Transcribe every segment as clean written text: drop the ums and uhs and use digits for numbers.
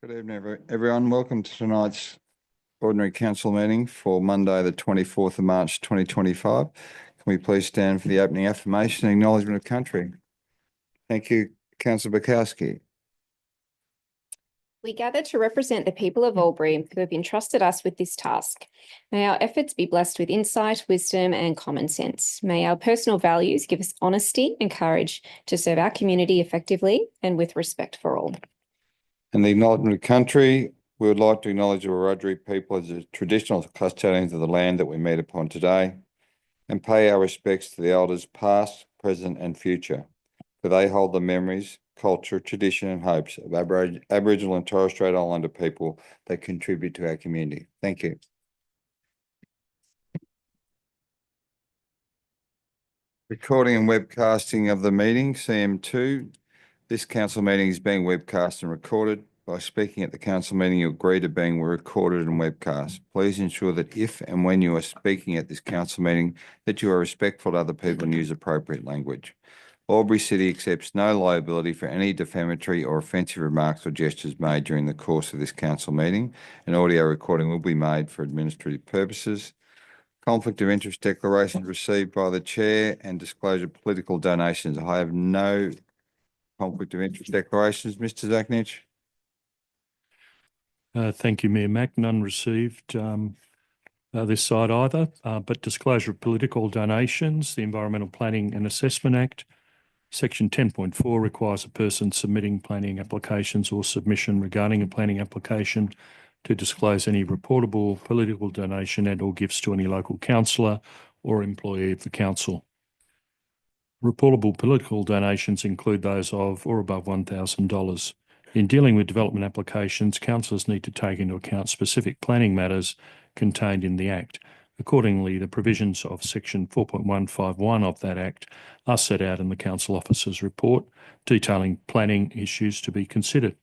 Good evening, everyone. Welcome to tonight's ordinary council meeting for Monday, the 24th of March, 2025. Can we please stand for the opening affirmation and acknowledgement of country? Thank you, Councillor Bukowski. We gather to represent the people of Albury who have entrusted us with this task. May our efforts be blessed with insight, wisdom and common sense. May our personal values give us honesty and courage to serve our community effectively and with respect for all. In the acknowledgement of country, we would like to acknowledge the Wiradjuri people as the traditional custodians of the land that we meet upon today and pay our respects to the elders past, present and future, for they hold the memories, culture, tradition and hopes of Aboriginal and Torres Strait Islander people that contribute to our community. Thank you. Recording and webcasting of the meeting, CM2. This council meeting is being webcast and recorded. By speaking at the council meeting, you agree to being recorded and webcast. Please ensure that if and when you are speaking at this council meeting, that you are respectful to other people and use appropriate language. Albury City accepts no liability for any defamatory or offensive remarks or gestures made during the course of this council meeting. An audio recording will be made for administrative purposes. Conflict of interest declarations received by the chair and disclosure of political donations. I have no conflict of interest declarations. Mr. Zachnich. Thank you, Mayor Mack. None received this side either, but disclosure of political donations, the Environmental Planning and Assessment Act, Section 10.4 requires a person submitting planning applications or submission regarding a planning application to disclose any reportable political donation and or gifts to any local councillor or employee of the council. Reportable political donations include those of or above $1,000. In dealing with development applications, councillors need to take into account specific planning matters contained in the Act. Accordingly, the provisions of Section 4.151 of that Act are set out in the Council Officer's report, detailing planning issues to be considered.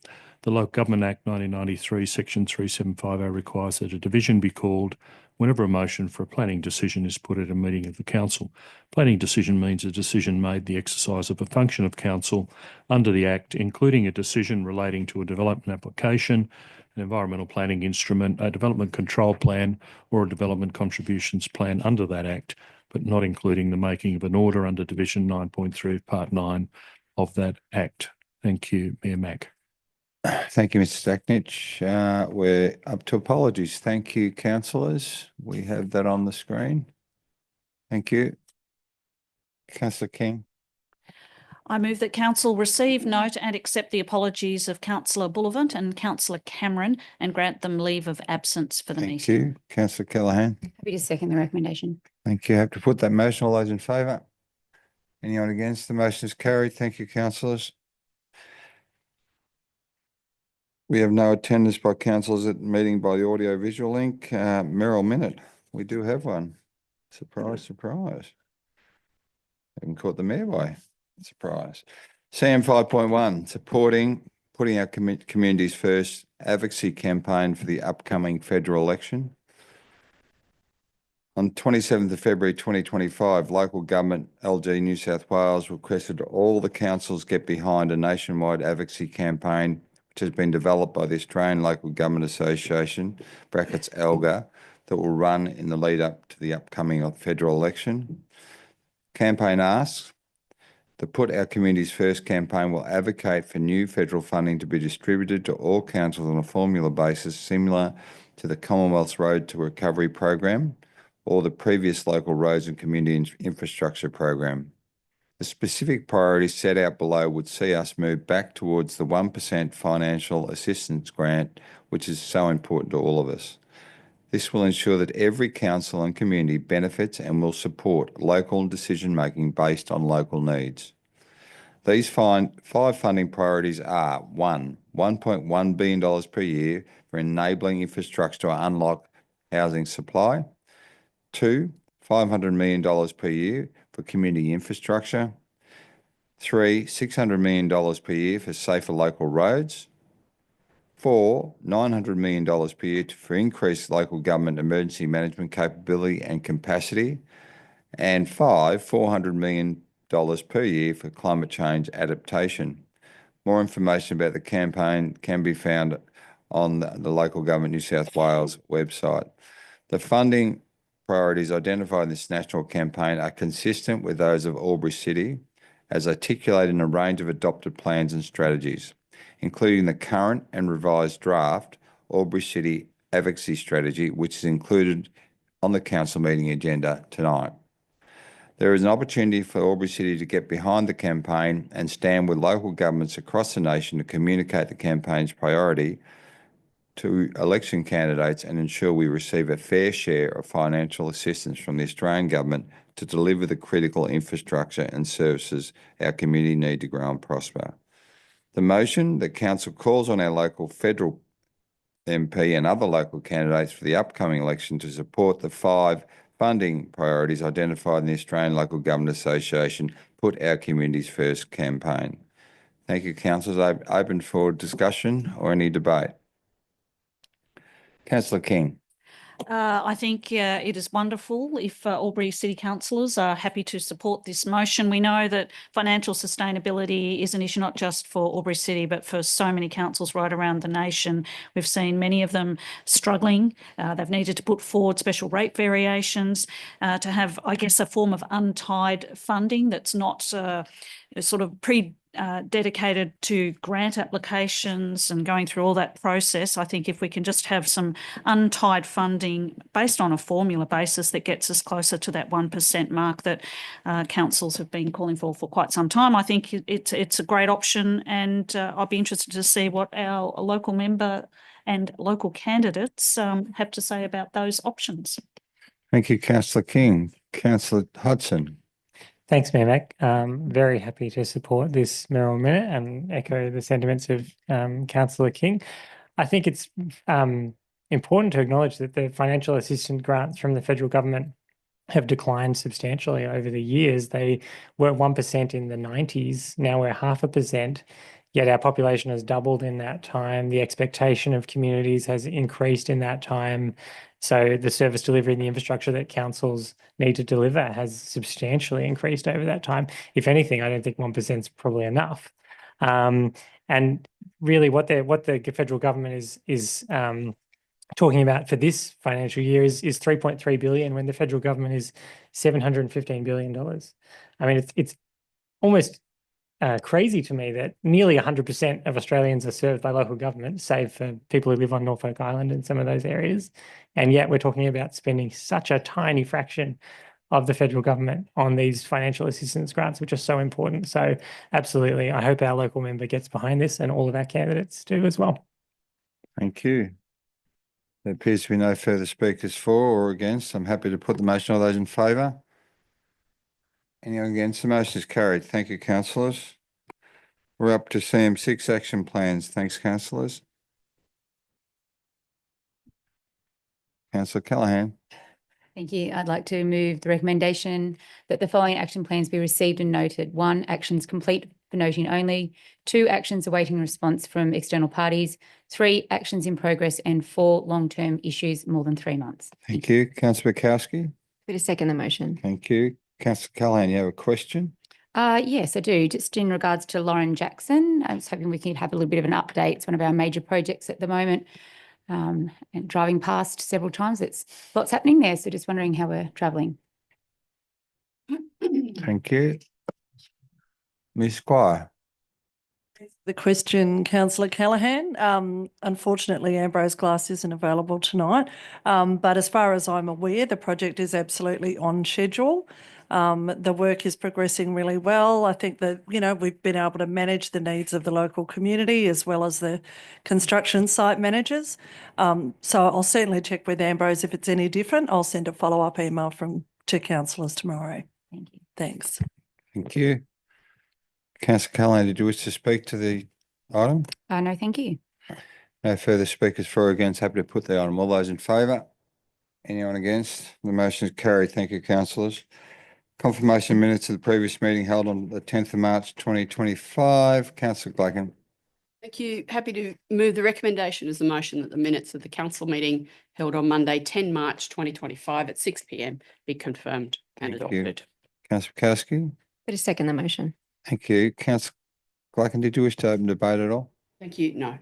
The Local Government Act 1993, Section 375A requires that a division be called whenever a motion for a planning decision is put at a meeting of the council. Planning decision means a decision made the exercise of a function of council under the Act, including a decision relating to a development application, an environmental planning instrument, a development control plan, or a development contributions plan under that Act, but not including the making of an order under Division 9.3 of Part 9 of that Act. Thank you, Mayor Mack. Thank you, Mr. Zachnich. We're up to apologies. Thank you, councillors. We have that on the screen. Thank you. Councillor King. I move that council receive, note and accept the apologies of Councillor Bullivant and Councillor Cameron and grant them leave of absence for the meeting. Thank you. Councillor Callaghan. Happy to second the recommendation. Thank you. I have to put that motion. All those in favour? Anyone against? The motion is carried. Thank you, councillors. We have no attendance by councillors at the meeting by the audio visual link. Merrill Minute. We do have one. Surprise, surprise. Haven't caught the mayor by surprise. CM 5.1, supporting putting our communities first advocacy campaign for the upcoming federal election. On 27th of February 2025, local government LG New South Wales requested all the councils get behind a nationwide advocacy campaign which has been developed by the Australian Local Government Association, brackets ALGA, that will run in the lead up to the upcoming federal election. Campaign asks, the Put Our Communities First campaign will advocate for new federal funding to be distributed to all councils on a formula basis similar to the Commonwealth's Road to Recovery program or the previous local roads and community infrastructure program. The specific priorities set out below would see us move back towards the 1% financial assistance grant, which is so important to all of us. This will ensure that every council and community benefits and will support local decision-making based on local needs. These five funding priorities are: 1, $1.1 billion per year for enabling infrastructure to unlock housing supply. 2, $500 million per year for community infrastructure. 3, $600 million per year for safer local roads. 4, $900 million per year for increased local government emergency management capability and capacity. And 5, $400 million per year for climate change adaptation. More information about the campaign can be found on the Local Government New South Wales website. The funding priorities identified in this national campaign are consistent with those of Albury City, as articulated in a range of adopted plans and strategies, including the current and revised draft Albury City Advocacy Strategy, which is included on the council meeting agenda tonight. There is an opportunity for Albury City to get behind the campaign and stand with local governments across the nation to communicate the campaign's priority to election candidates and ensure we receive a fair share of financial assistance from the Australian Government to deliver the critical infrastructure and services our community need to grow and prosper. The motion that Council calls on our local federal MP and other local candidates for the upcoming election to support the 5 funding priorities identified in the Australian Local Government Association Put Our Communities First campaign. Thank you, councillors. Open for discussion or any debate. Councillor King. I think it is wonderful if Albury City councillors are happy to support this motion. We know that financial sustainability is an issue not just for Albury City, but for so many councils right around the nation. We've seen many of them struggling. They've needed to put forward special rate variations to have, I guess, a form of untied funding that's not sort of dedicated to grant applications and going through all that process. I think if we can just have some untied funding based on a formula basis that gets us closer to that 1% mark that councils have been calling for quite some time, I think it's a great option, and I'll be interested to see what our local member and local candidates have to say about those options. Thank you, Councillor King. Councillor Hudson. Thanks, Mayor Mac. Very happy to support this Mayoral Minute and echo the sentiments of Councillor King. I think it's important to acknowledge that the financial assistance grants from the federal government have declined substantially over the years. They were 1% in the 90s, now we're 0.5%, yet our population has doubled in that time. The expectation of communities has increased in that time. So the service delivery and the infrastructure that councils need to deliver has substantially increased over that time. If anything, I don't think 1% is probably enough. And really what the federal government is talking about for this financial year is 3.3 billion when the federal government is $715 billion. I mean, it's almost crazy to me that nearly 100% of Australians are served by local government, save for people who live on Norfolk Island and some of those areas. And yet we're talking about spending such a tiny fraction of the federal government on these financial assistance grants, which are so important. So absolutely, I hope our local member gets behind this and all of our candidates do as well. Thank you. There appears to be no further speakers for or against. I'm happy to put the motion. All those in favour? Anyone against? The motion is carried. Thank you, councillors. We're up to CM6 action plans. Thanks, councillors. Councillor Callaghan. Thank you. I'd like to move the recommendation that the following action plans be received and noted. 1, actions complete for noting only. 2, actions awaiting response from external parties. 3, actions in progress. And 4, long-term issues more than 3 months. Thank you. Councillor Bukowski. To second the motion. Thank you. Councillor Callaghan, you have a question? Yes, I do. Just in regards to Lauren Jackson, I was hoping we could have a little bit of an update. It's one of our major projects at the moment. And driving past several times, it's lots happening there. So just wondering how we're travelling. Thank you. Ms. Squire. The question, Councillor Callaghan. Unfortunately, Ambrose Glass isn't available tonight, but as far as I'm aware, the project is absolutely on schedule. The work is progressing really well. I think that, we've been able to manage the needs of the local community as well as the construction site managers. So I'll certainly check with Ambrose if it's any different. I'll send a follow-up email to councillors tomorrow. Thank you. Thanks. Thank you. Councillor Callaghan, did you wish to speak to the item? No, thank you. No further speakers for or against. Happy to put the item. All those in favour? Anyone against? The motion is carried. Thank you, councillors. Confirmation minutes of the previous meeting held on the 10th of March 2025. Councillor Glacken. Thank you. Happy to move the recommendation as a motion that the minutes of the council meeting held on Monday, 10 March 2025 at 6 p.m. be confirmed and Thank you. adopted. Councillor Bukowski. To second the motion. Thank you. Councillor Glacken, did you wish to open debate at all? Thank you. No.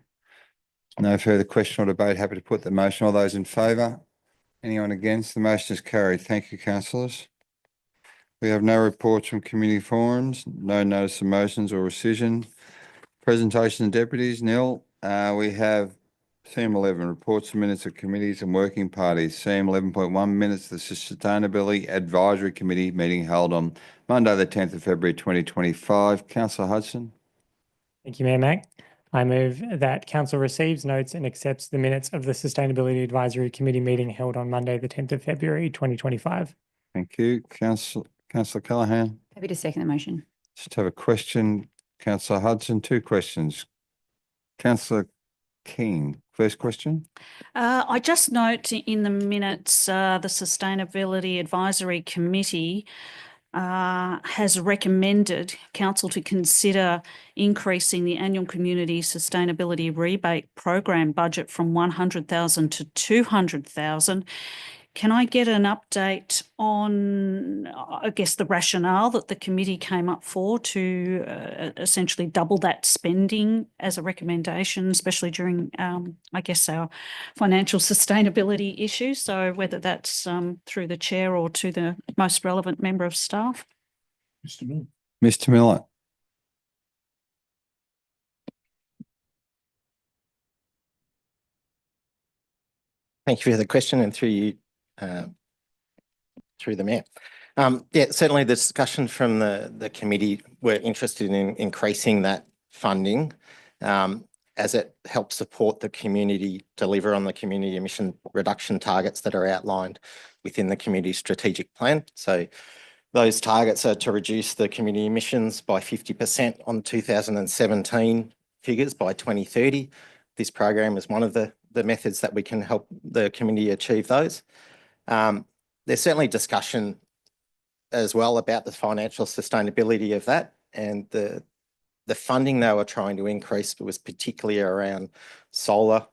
No further question or debate. Happy to put the motion. All those in favour? Anyone against? The motion is carried. Thank you, councillors. We have no reports from community forums, no notice of motions or rescission. Presentation of deputies, nil. We have CM 11, reports and minutes of committees and working parties. CM 11.1, minutes of the Sustainability Advisory Committee meeting held on Monday, the 10th of February, 2025. Councillor Hudson. Thank you, Mayor Mac. I move that council receives, notes and accepts the minutes of the Sustainability Advisory Committee meeting held on Monday, the 10th of February, 2025. Thank you. Councillor Callaghan. Happy to second the motion. Just have a question. Councillor Hudson, two questions. Councillor King, first question. I just note in the minutes, the Sustainability Advisory Committee has recommended council to consider increasing the annual community sustainability rebate program budget from 100,000 to 200,000. Can I get an update on, I guess, the rationale that the committee came up for to essentially double that spending as a recommendation, especially during, I guess, our financial sustainability issues? So whether that's through the chair or to the most relevant member of staff. Mr. Miller. Mr. Miller. Thank you for the question, and through you, through the mayor. Yeah, certainly the discussion from the committee, we're interested in increasing that funding as it helps support the community deliver on the community emission reduction targets that are outlined within the community strategic plan. So those targets are to reduce the community emissions by 50% on 2017 figures by 2030. This program is one of the methods that we can help the community achieve those. There's certainly discussion as well about the financial sustainability of that, and the funding they were trying to increase was particularly around solar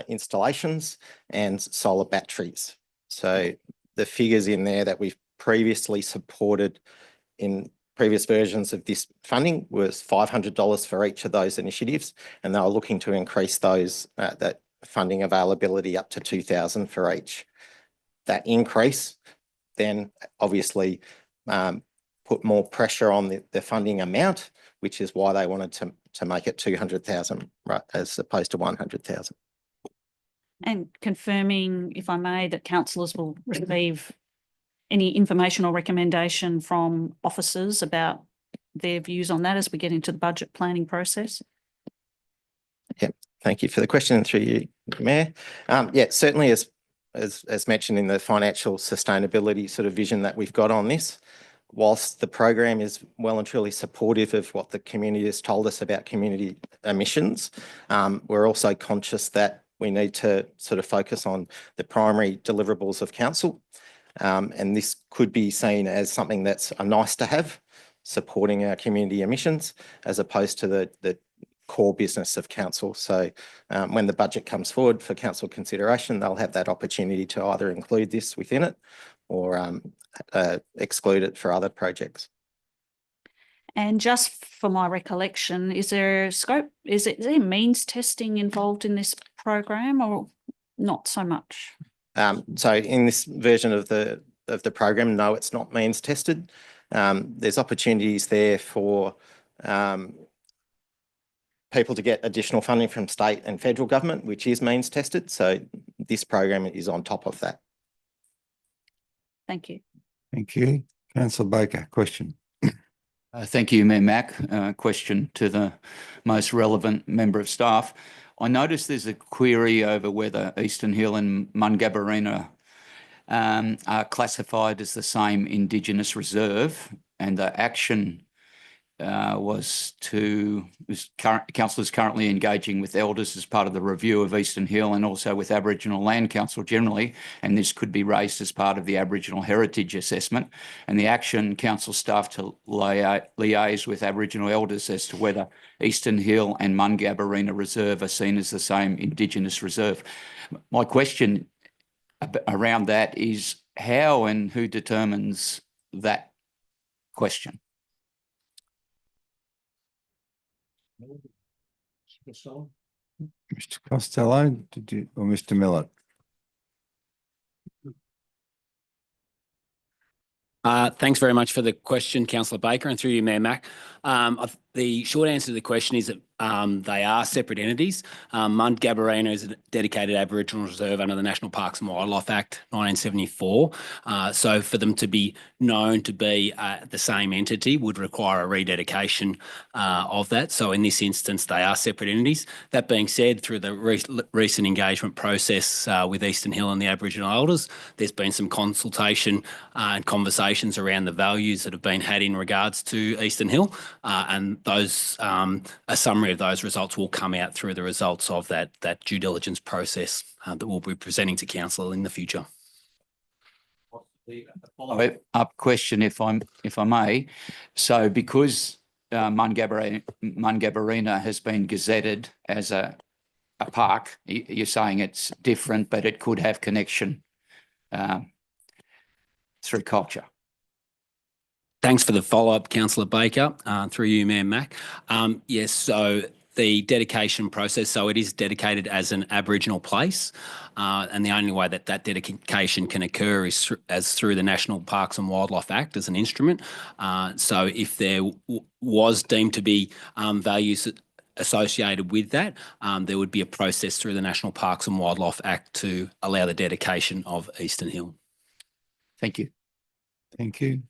installations and solar batteries. So the figures in there that we've previously supported in previous versions of this funding was $500 for each of those initiatives, and they were looking to increase those that funding availability up to $2,000 for each. That increase then obviously put more pressure on the funding amount, which is why they wanted to make it 200,000 right, as opposed to 100,000. And confirming, if I may, that councillors will receive any information or recommendation from officers about their views on that as we get into the budget planning process. Yeah, thank you for the question, through you, Mayor. Yeah, certainly as mentioned in the financial sustainability sort of vision that we've got on this, whilst the program is well and truly supportive of what the community has told us about community emissions, we're also conscious that we need to sort of focus on the primary deliverables of council. And this could be seen as something that's a nice to have, supporting our community emissions, as opposed to the core business of council. So when the budget comes forward for council consideration, they'll have that opportunity to either include this within it or exclude it for other projects. And just for my recollection, is there scope, is there means testing involved in this program or not so much? So in this version of the program, no, it's not means tested. There's opportunities there for people to get additional funding from state and federal government, which is means tested. So this program is on top of that. Thank you. Thank you. Councillor Baker, question. Thank you, Mayor Mac. Question to the most relevant member of staff. I noticed there's a query over whether Eastern Hill and Mungabarina are classified as the same Indigenous reserve, and the action council is currently engaging with elders as part of the review of Eastern Hill and also with Aboriginal Land Council generally, and this could be raised as part of the Aboriginal Heritage Assessment. And the action council staff to liaise with Aboriginal elders as to whether Eastern Hill and Mungabarina Reserve are seen as the same Indigenous reserve. My question around that is how and who determines that question? Mr. Costello, did you, or Mr. Millett? Thanks very much for the question, Councillor Baker, and through you, Mayor Mack. The short answer to the question is that they are separate entities. Mundgabarrina is a dedicated Aboriginal reserve under the National Parks and Wildlife Act 1974. So for them to be known to be the same entity would require a rededication of that. So in this instance, they are separate entities. That being said, through the recent engagement process with Eastern Hill and the Aboriginal elders, there's been some consultation and conversations around the values that have been had in regards to Eastern Hill, and those a summary of those results will come out through the results of that due diligence process that we'll be presenting to council in the future. Follow-up question, if I may. So because Mundgabarrina has been gazetted as a park, you're saying it's different, but it could have connection through culture. Thanks for the follow-up, Councillor Baker, through you, Mayor Mack. Yes, so the dedication process, so it is dedicated as an Aboriginal place, and the only way that dedication can occur is through the National Parks and Wildlife Act as an instrument. So if there was deemed to be values associated with that, there would be a process through the National Parks and Wildlife Act to allow the dedication of Eastern Hill. Thank you. Thank you.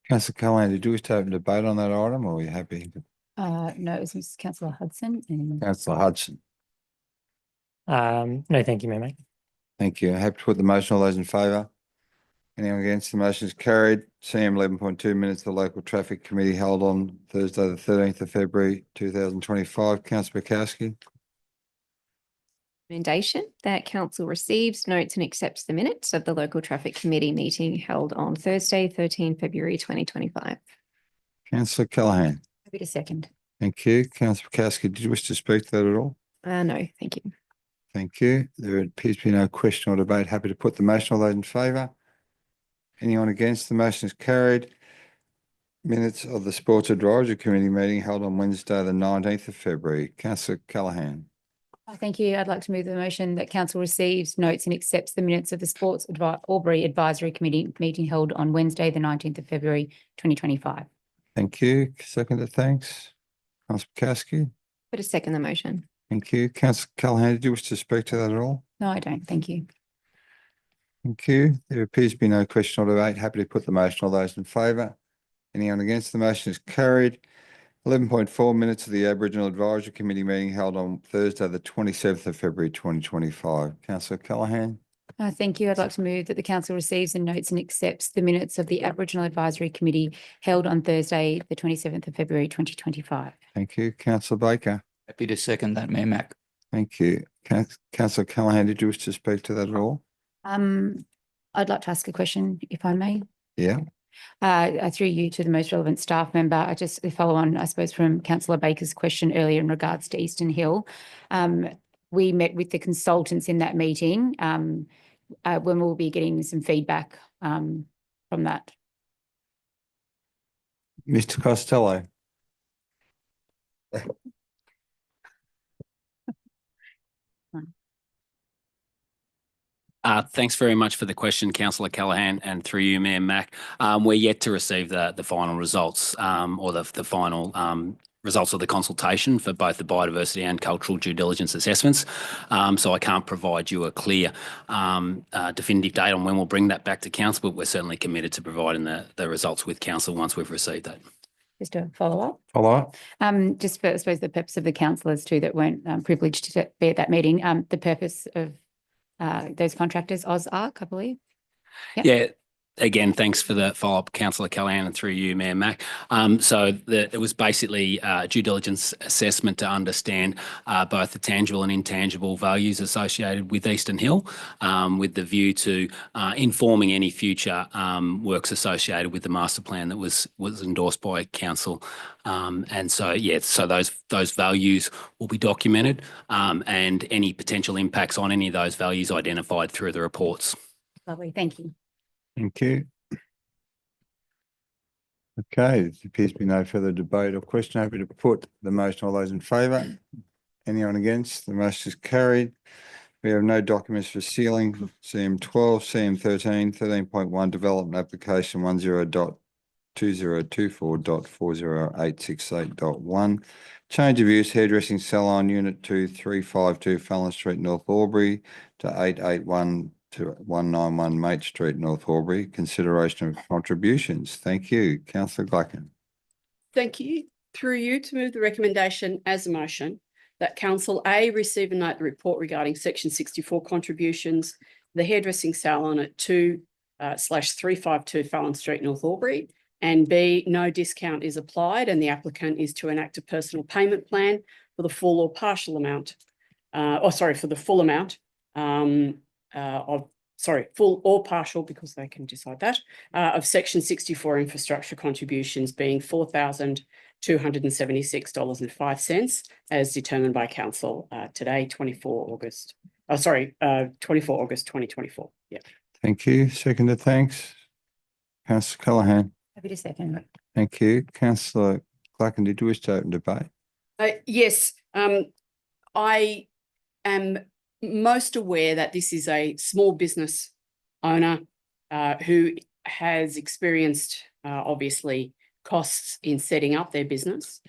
Councillor Callaghan, did you wish to open debate on that item, or are you happy? No, it was Councillor Hudson. And Councillor Hudson. No, thank you, Mayor Mack. Thank you. Happy to put the motion. All those in favour? Anyone against? The motion is carried. CM 11.2 minutes of the Local Traffic Committee held on Thursday, the 13th of February, 2025. Councillor Bukowski. Recommendation that council receives, notes and accepts the minutes of the Local Traffic Committee meeting held on Thursday, 13 February 2025. Councillor Callaghan. happy to second. Thank you. Councillor Bukowski, did you wish to speak to that at all? No, thank you. Thank you. There appears to be no question or debate. Happy to put the motion. All those in favour? Anyone against? The motion is carried. Minutes of the Sports Advisory Committee meeting held on Wednesday, the 19th of February. Councillor Callaghan. Thank you. I'd like to move the motion that council receives, notes and accepts the minutes of the Sports Albury Advisory Committee meeting held on Wednesday, the 19th of February, 2025. Thank you. Seconded, thanks. Councillor Bukowski. But to second the motion. Thank you. Councillor Callaghan, did you wish to speak to that at all? No, I don't. Thank you. Thank you. There appears to be no question or debate. Happy to put the motion. All those in favour? Anyone against? The motion is carried. 11.4 minutes of the Aboriginal Advisory Committee meeting held on Thursday, the 27th of February, 2025. Councillor Callaghan. Thank you. I'd like to move that the council receives and notes and accepts the minutes of the Aboriginal Advisory Committee held on Thursday, the 27th of February, 2025. Thank you. Councillor Baker. Happy to second that, Mayor Mack. Thank you. Councillor Callaghan, did you wish to speak to that at all? I'd like to ask a question, if I may. Yeah. I threw you to the most relevant staff member. I just follow on, I suppose, from Councillor Baker's question earlier in regards to Eastern Hill. We met with the consultants in that meeting when we'll be getting some feedback from that. Mr. Costello. Thanks very much for the question, Councillor Callaghan, and through you, Mayor Mack. We're yet to receive the final results or the final results of the consultation for both the biodiversity and cultural due diligence assessments. So I can't provide you a clear definitive date on when we'll bring that back to council, but we're certainly committed to providing the results with council once we've received that. Just a follow-up. Follow-up. Just for, I suppose, the purpose of the councillors too that weren't privileged to be at that meeting, the purpose of those contractors, AusArc, I believe. Yep. Yeah. Again, thanks for the follow-up, Councillor Callaghan, and through you, Mayor Mack. So it was basically a due diligence assessment to understand both the tangible and intangible values associated with Eastern Hill, with the view to informing any future works associated with the master plan that was endorsed by council. And so, yeah, so those values will be documented and any potential impacts on any of those values identified through the reports. Lovely. Thank you. Thank you. Okay, there appears to be no further debate or question. Happy to put the motion. All those in favour? Anyone against? The motion is carried. We have no documents for sealing. CM 12, CM 13, 13.1 development application 10.2024.40868.1. Change of use hairdressing salon unit 2352 Fallon Street, North Albury to 881 to 191 Mate Street, North Albury. Consideration of contributions. Thank you. Councillor Gluckin. Thank you. Through you to move the recommendation as a motion that Council A receive and note the report regarding Section 64 contributions, the hairdressing salon at 2/352 Fallon Street, North Albury, and B, no discount is applied and the applicant is to enact a personal payment plan for the full or partial amount, for the full amount full or partial, because they can decide that, of Section 64 infrastructure contributions being $4,276.05 as determined by Council today, 24 August 2024. Yeah. Thank you. Seconded, thanks. Councillor Callaghan. Happy to second. Thank you. Councillor Gluckin, did you wish to open debate? Yes, I am most aware that this is a small business owner who has experienced obviously costs in setting up their business.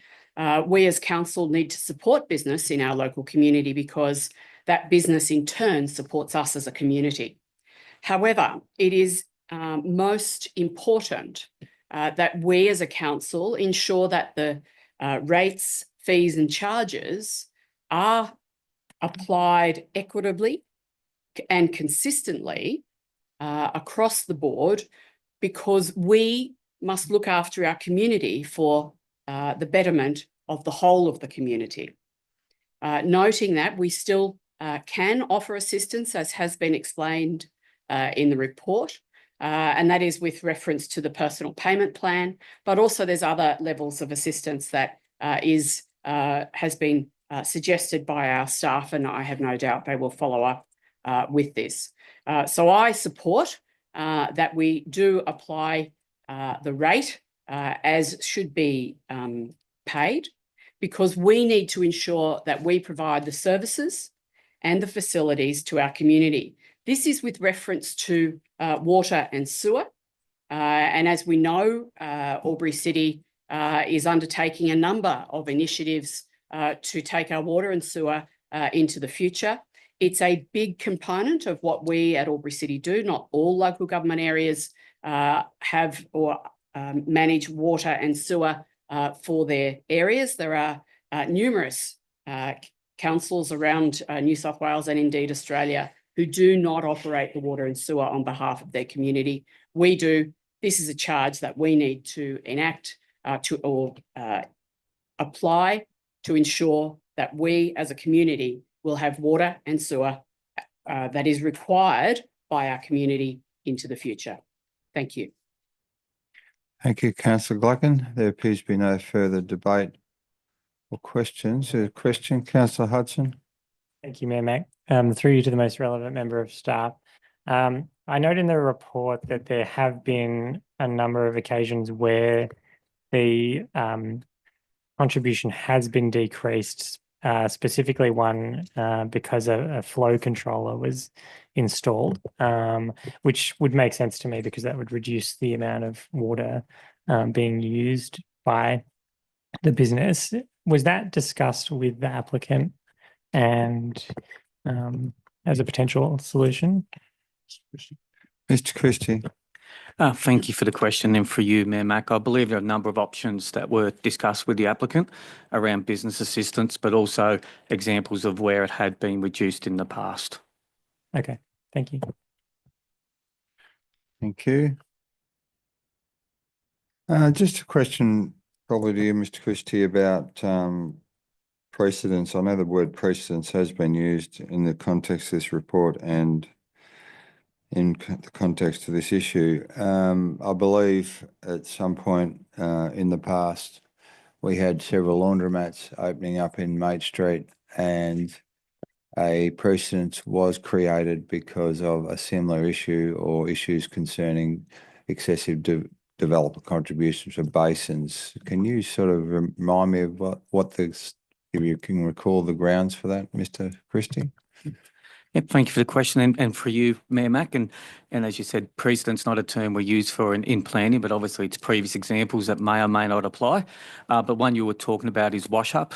We as council need to support business in our local community because that business in turn supports us as a community. However, it is most important that we as a council ensure that the rates, fees and charges are applied equitably and consistently across the board, because we must look after our community for the betterment of the whole of the community. Noting that we still can offer assistance, as has been explained in the report, and that is with reference to the personal payment plan, but also there's other levels of assistance that has been suggested by our staff, and I have no doubt they will follow up with this. So I support that we do apply the rate as should be paid, because we need to ensure that we provide the services and the facilities to our community. This is with reference to water and sewer. And as we know, Albury City is undertaking a number of initiatives to take our water and sewer into the future. It's a big component of what we at Albury City do. Not all local government areas have or manage water and sewer for their areas. There are numerous councils around New South Wales and indeed Australia who do not operate the water and sewer on behalf of their community. We do. This is a charge that we need to enact apply to ensure that we as a community will have water and sewer that is required by our community into the future. Thank you. Thank you, Councillor Gluckin. There appears to be no further debate or questions. A question, Councillor Hudson? Thank you, Mayor Mac. Through you to the most relevant member of staff. I note in the report that there have been a number of occasions where the contribution has been decreased, specifically one because a flow controller was installed, which would make sense to me because that would reduce the amount of water being used by the business. Was that discussed with the applicant and as a potential solution? Mr. Christie. Thank you for the question, and for you, Mayor Mac. I believe there are a number of options that were discussed with the applicant around business assistance, but also examples of where it had been reduced in the past. Okay, thank you. Thank you. Just a question probably to you, Mr. Christie, about precedence. I know the word precedence has been used in the context of this report and in the context of this issue. I believe at some point in the past, we had several laundromats opening up in Mate Street, and a precedence was created because of a similar issue or issues concerning excessive developer contributions for basins. Can you sort of remind me of what If you can recall the grounds for that, Mr. Christie? Yep, thank you for the question and for you, Mayor Mack. And as you said, precedent's not a term we use for in planning, but obviously it's previous examples that may or may not apply. But one you were talking about is Wash Up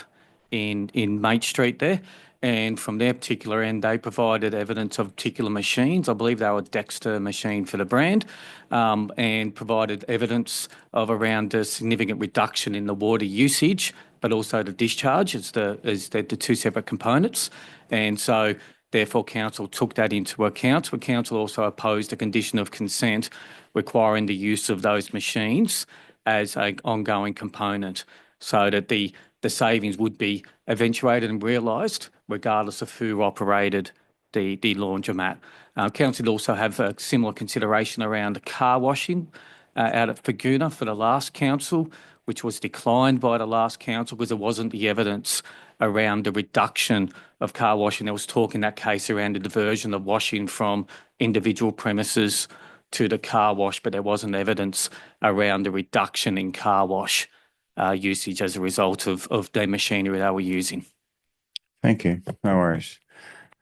in Mate Street there. And from their particular end, they provided evidence of particular machines. I believe they were Dexter machine for the brand, and provided evidence of around a significant reduction in the water usage, but also the discharge as the two separate components. And so therefore, council took that into account. But council also opposed a condition of consent requiring the use of those machines as an ongoing component, so that the savings would be eventuated and realised regardless of who operated the laundromat. Council did also have a similar consideration around car washing out at Faguna for the last council, which was declined by the last council because there wasn't the evidence around the reduction of car washing. There was talk in that case around the diversion of washing from individual premises to the car wash, but there wasn't evidence around the reduction in car wash usage as a result of the machinery they were using. Thank you. No worries.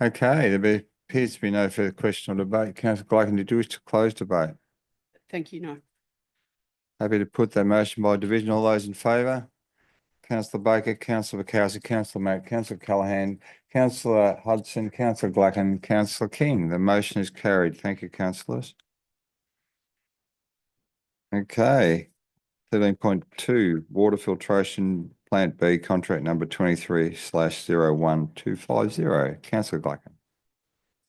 Okay, there appears to be no further question or debate. Councillor Gleichen, did you wish to close debate? Thank you, no. Happy to put that motion by division. All those in favour? Councillor Baker, Councillor Bukowski, Councillor Mack, Councillor Callaghan, Councillor Hudson, Councillor Gleichen, Councillor King. The motion is carried. Thank you, councillors. Okay. 13.2, water filtration plant B, contract number 23/01250. Councillor Gleichen.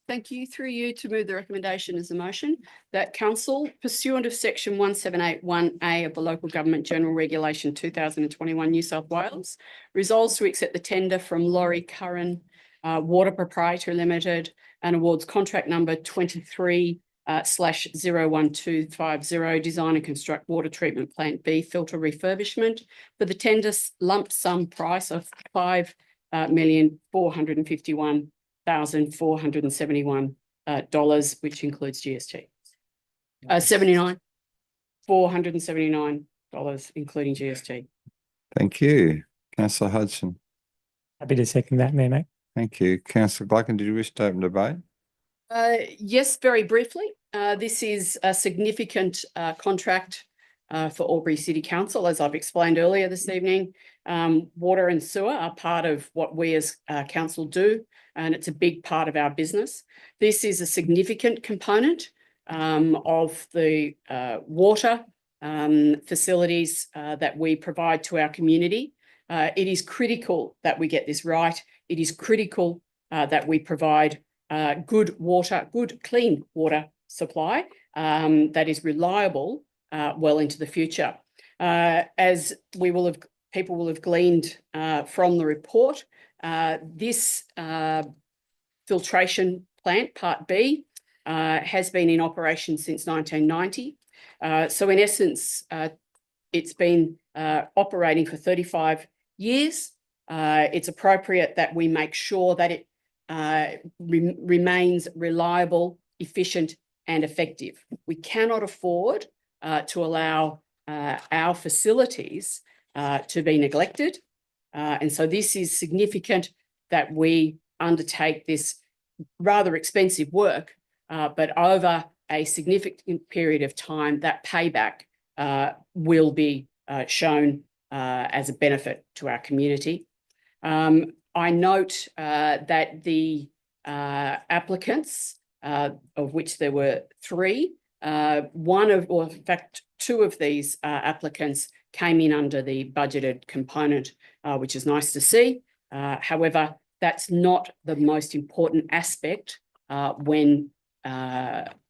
Thank you. Through you to move the recommendation as a motion that council pursuant of section 1781A of the Local Government General Regulation 2021 New South Wales resolves to accept the tender from Laurie Curran Water Proprietary Limited and awards contract number 23/01250 design and construct water treatment plant B filter refurbishment for the tender lump sum price of $5,451,471, which includes GST. $479 including GST. Thank you. Councillor Hudson. Happy to second that, Mayor Mack. Thank you. Councillor Gleichen, did you wish to open debate? Yes, very briefly. This is a significant contract for Albury City Council, as I've explained earlier this evening. Water and sewer are part of what we as council do, and it's a big part of our business. This is a significant component of the water facilities that we provide to our community. It is critical that we get this right. It is critical that we provide good water, good clean water supply that is reliable well into the future. As people will have gleaned from the report, this filtration plant, Part B, has been in operation since 1990. So in essence, it's been operating for 35 years. It's appropriate that we make sure that it remains reliable, efficient, and effective. We cannot afford to allow our facilities to be neglected. And so this is significant that we undertake this rather expensive work, but over a significant period of time, that payback will be shown as a benefit to our community. I note that the applicants, of which there were three, in fact, two of these applicants came in under the budgeted component, which is nice to see. However, that's not the most important aspect when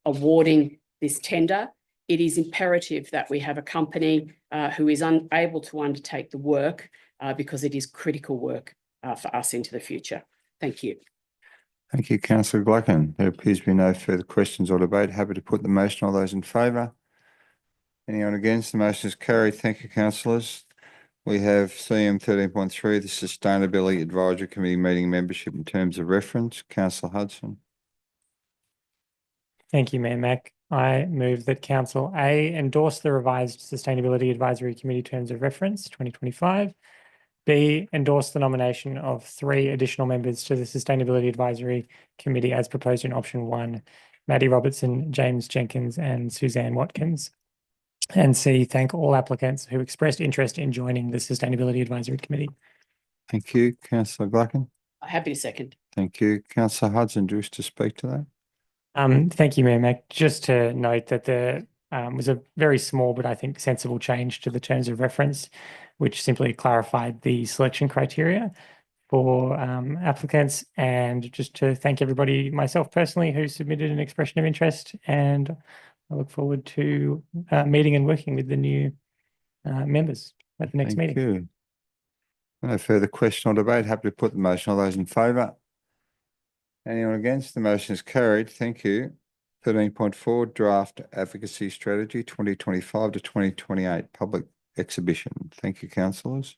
awarding this tender. It is imperative that we have a company who is unable to undertake the work because it is critical work for us into the future. Thank you. Thank you, Councillor Gleichen. There appears to be no further questions or debate. Happy to put the motion. All those in favour? Anyone against? The motion is carried. Thank you, councillors. We have CM 13.3, the Sustainability Advisory Committee meeting membership in terms of reference. Councillor Hudson. Thank you, Mayor Mack. I move that Council A endorse the revised Sustainability Advisory Committee terms of reference 2025. B, endorse the nomination of 3 additional members to the Sustainability Advisory Committee as proposed in option 1, Maddie Robertson, James Jenkins and Suzanne Watkins. And C, thank all applicants who expressed interest in joining the Sustainability Advisory Committee. Thank you, councillor Gluckin. Happy to second. Thank you. Councillor Hudson, do you wish to speak to that? Thank you, Mayor Mac. Just to note that there was a very small but I think sensible change to the terms of reference, which simply clarified the selection criteria for applicants, and just to thank everybody, myself personally, who submitted an expression of interest, and I look forward to meeting and working with the new members at the next Thank meeting. you. No further question or debate. Happy to put the motion. All those in favour? Anyone against? The motion is carried. Thank you. 13.4 Draft Advocacy Strategy 2025 to 2028 Public Exhibition. Thank you, councillors.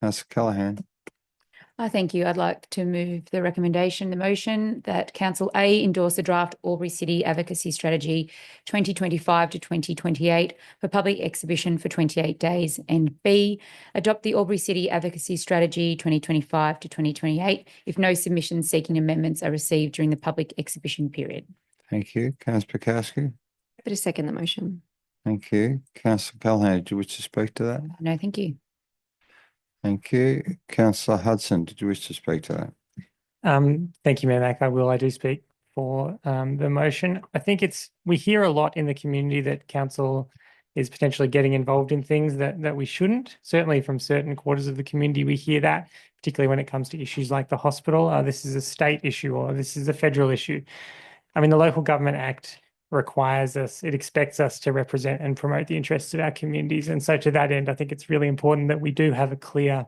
Councillor Callaghan. Thank you. I'd like to move the recommendation, the motion that Council A endorse the draft Albury City Advocacy Strategy 2025 to 2028 for public exhibition for 28 days, and B, adopt the Albury City Advocacy Strategy 2025 to 2028 if no submissions seeking amendments are received during the public exhibition period. Thank you. Councillor Pakowski. Happy to second the motion. Thank you. Councillor Callaghan, do you wish to speak to that? No, thank you. Thank you. Councillor Hudson, did you wish to speak to that? Thank you, Mayor Mac. I do speak for the motion. I think we hear a lot in the community that council is potentially getting involved in things that we shouldn't. Certainly from certain quarters of the community, we hear that, particularly when it comes to issues like the hospital. This is a state issue or this is a federal issue. I mean, the Local Government Act requires us, it expects us to represent and promote the interests of our communities. And so to that end, I think it's really important that we do have a clear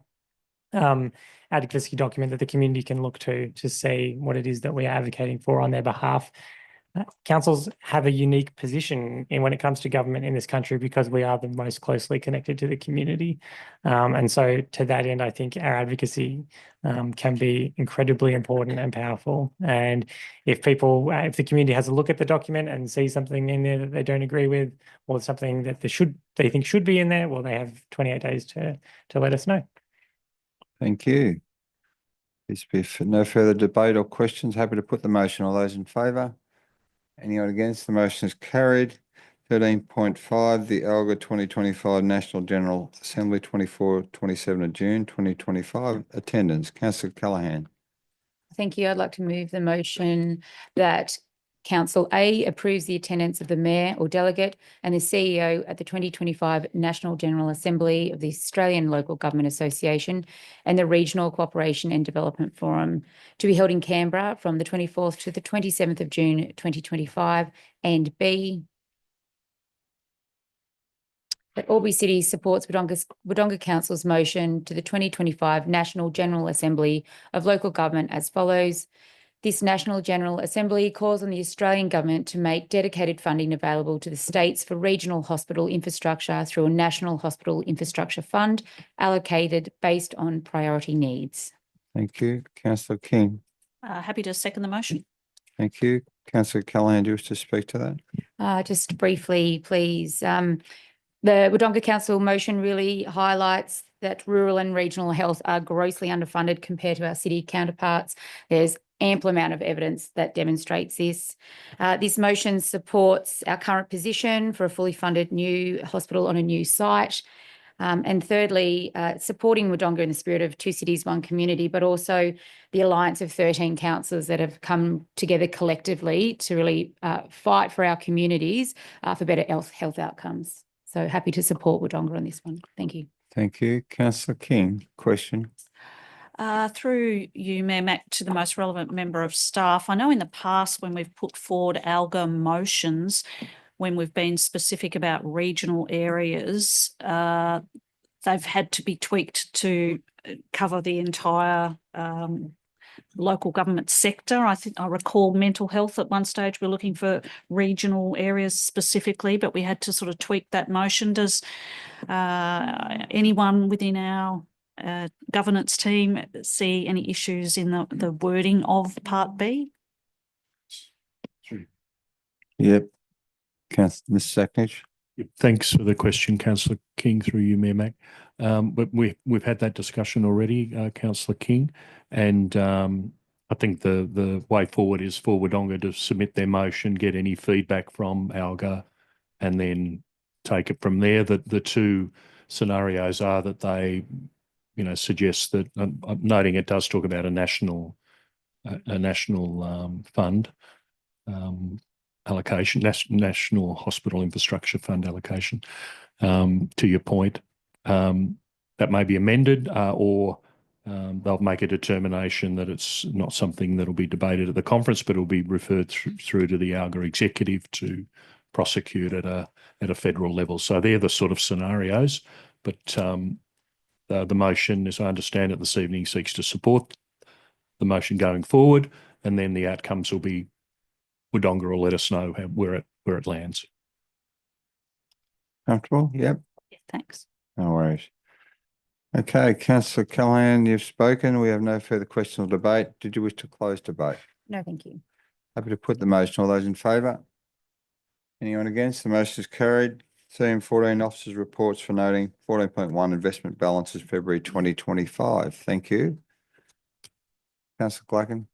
advocacy document that the community can look to see what it is that we are advocating for on their behalf. Councils have a unique position in when it comes to government in this country because we are the most closely connected to the community. And so to that end, I think our advocacy can be incredibly important and powerful. And if the community has a look at the document and see something in there that they don't agree with, or something that they think should be in there, well, they have 28 days to let us know. Thank you. If no further debate or questions, happy to put the motion. All those in favour? Anyone against? The motion is carried. 13.5, the ALGA 2025 National General Assembly 24-27 of June 2025. Attendance. Councillor Callaghan. Thank you. I'd like to move the motion that Council A approves the attendance of the Mayor or Delegate and the CEO at the 2025 National General Assembly of the Australian Local Government Association and the Regional Cooperation and Development Forum to be held in Canberra from the 24th to the 27th of June 2025, and B, that Albury City supports Wodonga Council's motion to the 2025 National General Assembly of Local Government as follows. This National General Assembly calls on the Australian Government to make dedicated funding available to the states for regional hospital infrastructure through a National Hospital Infrastructure Fund allocated based on priority needs. Thank you. Councillor King. Happy to second the motion. Thank you. Councillor Callaghan, do you wish to speak to that? Just briefly, please. The Wodonga Council motion really highlights that rural and regional health are grossly underfunded compared to our city counterparts. There's ample amount of evidence that demonstrates this. This motion supports our current position for a fully funded new hospital on a new site. And thirdly, supporting Wodonga in the spirit of 2 cities, 1 community, but also the alliance of 13 councillors that have come together collectively to really fight for our communities for better health outcomes. So happy to support Wodonga on this one. Thank you. Thank you. Councillor King, question. Through you, Mayor Mac, to the most relevant member of staff. I know in the past when we've put forward ALGA motions, when we've been specific about regional areas, they've had to be tweaked to cover the entire local government sector. I think I recall mental health at one stage. We're looking for regional areas specifically, but we had to sort of tweak that motion. Does anyone within our governance team see any issues in the wording of Part B? Yep. Ms. Sacknage. Thanks for the question, Councillor King, through you, Mayor Mac. But we've had that discussion already, Councillor King, and I think the way forward is for Wodonga to submit their motion, get any feedback from ALGA, and then take it from there. The two scenarios are that they, suggest that, I'm noting it does talk about a national fund allocation, National Hospital Infrastructure Fund allocation. To your point, that may be amended, or they'll make a determination that it's not something that'll be debated at the conference, but it'll be referred through to the ALGA executive to prosecute at a federal level. So they're the sort of scenarios. But the motion, as I understand it this evening, seeks to support the motion going forward, and then the outcomes will be Wodonga will let us know where it lands. Comfortable? Yep. Yeah, thanks. No worries. Okay, Councillor Callaghan, you've spoken. We have no further questions or debate. Did you wish to close debate? No, thank you. Happy to put the motion. All those in favour? Anyone against? The motion is carried. CM14 Officers Reports for noting 14.1 investment balances February 2025. Thank you. Councillor Gluckin.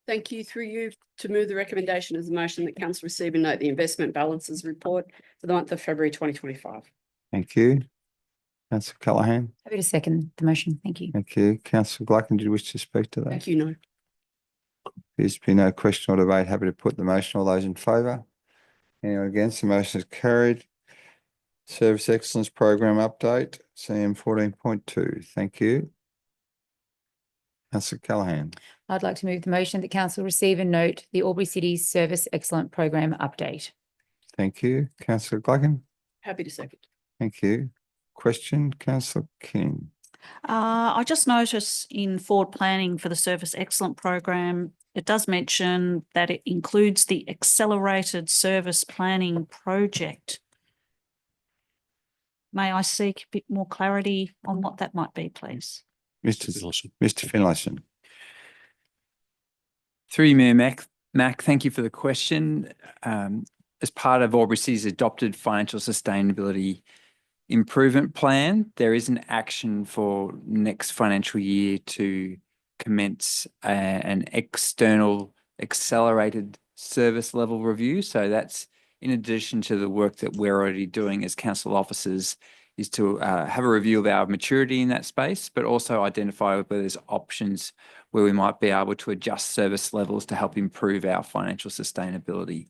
Thank you. Through you to move the recommendation as a motion that council receive and note the investment balances report for the month of February 2025. Thank you. Councillor Callaghan. Happy to second the motion. Thank you. Thank you. Councillor Gluckin, did you wish to speak to that? Thank you. No. Appears to be no question or debate. Happy to put the motion. All those in favour? Anyone against? The motion is carried. Service Excellence Program Update, CM 14.2. Thank you. Councillor Callaghan. I'd like to move the motion that council receive and note the Albury City Service Excellent Program update. Thank you. Councillor Gluckin. Happy to second. Thank you. Question, Councillor King. I just noticed in forward planning for the Service Excellent Program, it does mention that it includes the Accelerated Service Planning Project. May I seek a bit more clarity on what that might be, please? Mr. Finlayson. Through you, Mayor Mac, thank you for the question. As part of Albury City's adopted financial sustainability improvement plan, there is an action for next financial year to commence an external accelerated service level review. So that's in addition to the work that we're already doing as council officers, is to have a review of our maturity in that space, but also identify whether there's options where we might be able to adjust service levels to help improve our financial sustainability.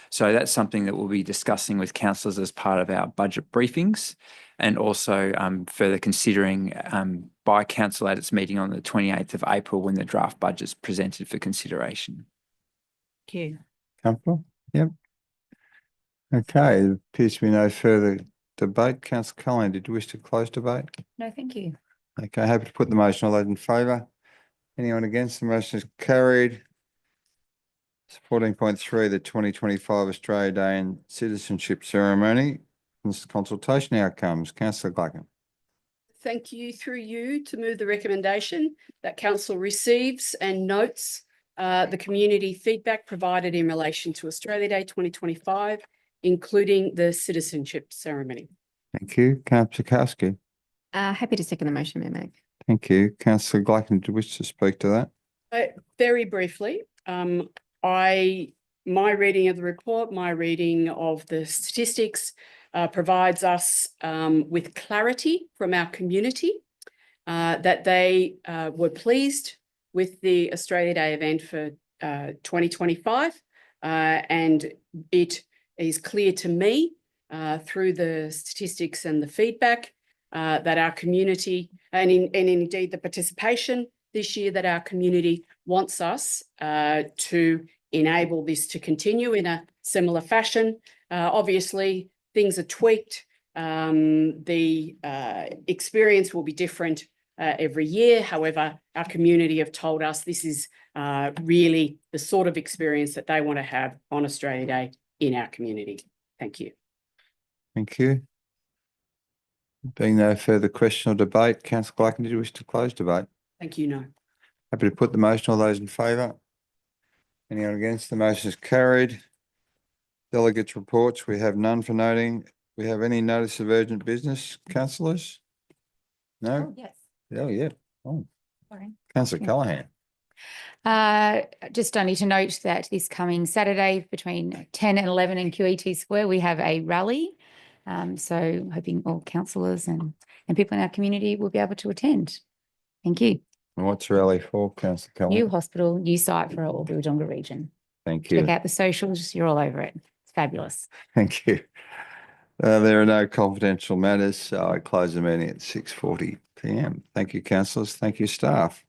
So that's something that we'll be discussing with councillors as part of our budget briefings, and also further considering by council at its meeting on the 28th of April when the draft budget's presented for consideration. Thank you. Comfortable? Yep. Okay, there appears to be no further debate. Councillor Callaghan, did you wish to close debate? No, thank you. Okay, happy to put the motion. All those in favour? Anyone against? The motion is carried. 14.3, the 2025 Australia Day and Citizenship Ceremony. Consultation outcomes. Councillor Gluckin. Thank you. Through you to move the recommendation that council receives and notes the community feedback provided in relation to Australia Day 2025, including the citizenship ceremony. Thank you. Councillor Kowski. Happy to second the motion, Mayor Mac. Thank you. Councillor Gluckin, do you wish to speak to that? Very briefly, my reading of the report, my reading of the statistics provides us with clarity from our community that they were pleased with the Australia Day event for 2025, and it is clear to me through the statistics and the feedback that our community and indeed the participation this year, that our community wants us to enable this to continue in a similar fashion. Obviously, things are tweaked. The experience will be different every year. However, our community have told us this is really the sort of experience that they want to have on Australia Day in our community. Thank you. Thank you. Being no further question or debate, Councillor Gluckin, did you wish to close debate? Thank you. No. Happy to put the motion. All those in favour? Anyone against? The motion is carried. Delegates reports, we have none for noting. We have any notice of urgent business, councillors? No? Yes. Oh, yeah. Oh, Sorry. councillor Callaghan. Just only to note that this coming Saturday between 10 and 11 in QET Square, we have a rally. So hoping all councillors and people in our community will be able to attend. Thank you. And what's rally for, councillor Callaghan? New hospital, new site for Albury Wodonga region. Thank Check you. out the socials. You're all over it. It's fabulous. Thank you. There are no confidential matters, so I close the meeting at 6:40 PM. Thank you, councillors. Thank you, staff.